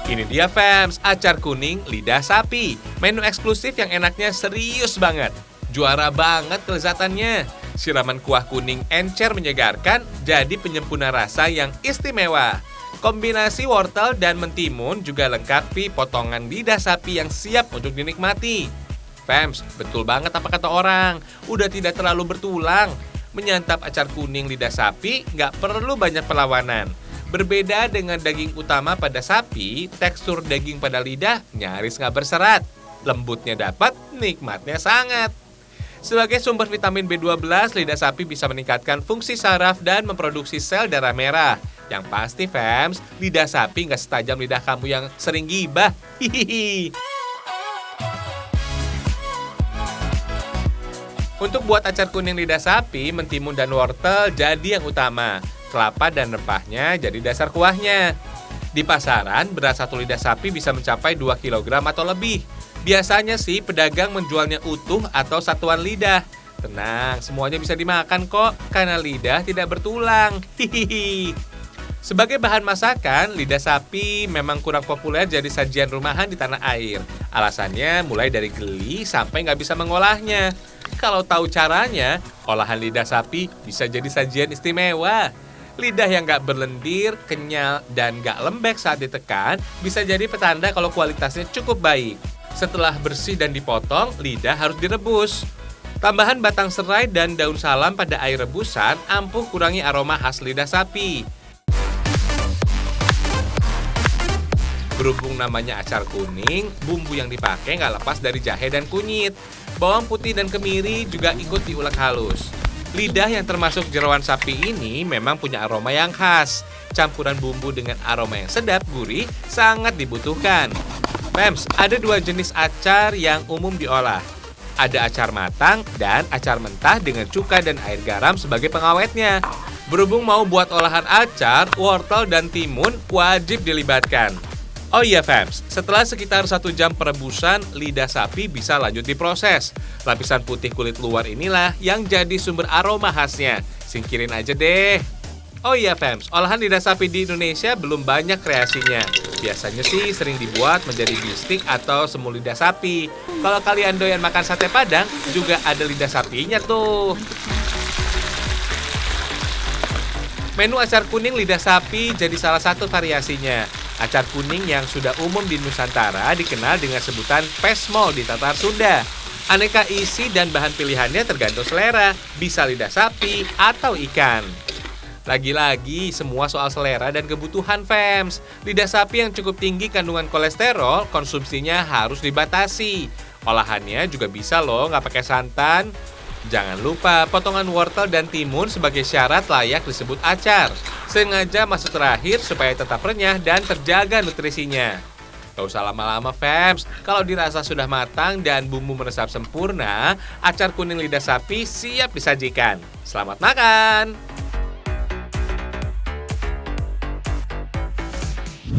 Ini dia fams, acar kuning lidah sapi. Menu eksklusif yang enaknya serius banget. Juara banget kelezatannya. Siraman kuah kuning encer menyegarkan, jadi penyempurna rasa yang istimewa. Kombinasi wortel dan mentimun juga lengkapi potongan lidah sapi yang siap untuk dinikmati. Fams, betul banget apa kata orang, udah tidak terlalu bertulang. Menyantap acar kuning lidah sapi nggak perlu banyak perlawanan. Berbeda dengan daging utama pada sapi, tekstur daging pada lidah nyaris nggak berserat. Lembutnya dapat, nikmatnya sangat. Sebagai sumber vitamin B12, lidah sapi bisa meningkatkan fungsi saraf dan memproduksi sel darah merah. Yang pasti, fams, lidah sapi nggak setajam lidah kamu yang sering gibah. Hihihi. Untuk buat acar kuning lidah sapi, mentimun dan wortel jadi yang utama. Kelapa dan rempahnya jadi dasar kuahnya. Di pasaran, beras satu lidah sapi bisa mencapai 2 kg atau lebih. Biasanya sih pedagang menjualnya utuh atau satuan lidah. Tenang, semuanya bisa dimakan kok, karena lidah tidak bertulang. Hihihi. Sebagai bahan masakan, lidah sapi memang kurang populer jadi sajian rumahan di tanah air. Alasannya mulai dari geli sampai nggak bisa mengolahnya. Kalau tahu caranya, olahan lidah sapi bisa jadi sajian istimewa. Lidah yang nggak berlendir, kenyal, dan nggak lembek saat ditekan bisa jadi petanda kalau kualitasnya cukup baik. Setelah bersih dan dipotong, lidah harus direbus. Tambahan batang serai dan daun salam pada air rebusan ampuh kurangi aroma khas lidah sapi. Berhubung namanya acar kuning, bumbu yang dipakai nggak lepas dari jahe dan kunyit. Bawang putih dan kemiri juga ikut diulek halus. Lidah yang termasuk jeroan sapi ini memang punya aroma yang khas. Campuran bumbu dengan aroma yang sedap, gurih, sangat dibutuhkan. Fams, ada 2 jenis acar yang umum diolah. Ada acar matang dan acar mentah dengan cuka dan air garam sebagai pengawetnya. Berhubung mau buat olahan acar, wortel dan timun wajib dilibatkan. Oh iya fams, setelah sekitar 1 jam perebusan, lidah sapi bisa lanjut diproses. Lapisan putih kulit luar inilah yang jadi sumber aroma khasnya. Singkirin aja deh. Oh iya fams, olahan lidah sapi di Indonesia belum banyak kreasinya. Biasanya sih sering dibuat menjadi bistik atau semur lidah sapi. Kalau kalian doyan makan sate padang, juga ada lidah sapinya tuh. Menu acar kuning lidah sapi jadi salah satu variasinya. Acar kuning yang sudah umum di Nusantara dikenal dengan sebutan pesmol di Tatar Sunda. Aneka isi dan bahan pilihannya tergantung selera, bisa lidah sapi atau ikan. Lagi-lagi, semua soal selera dan kebutuhan fams. Lidah sapi yang cukup tinggi kandungan kolesterol, konsumsinya harus dibatasi. Olahannya juga bisa loh, nggak pakai santan. Jangan lupa, potongan wortel dan timun sebagai syarat layak disebut acar. Sengaja masuk terakhir supaya tetap renyah dan terjaga nutrisinya. Gak usah lama-lama fams, kalau dirasa sudah matang dan bumbu meresap sempurna, acar kuning lidah sapi siap disajikan. Selamat makan!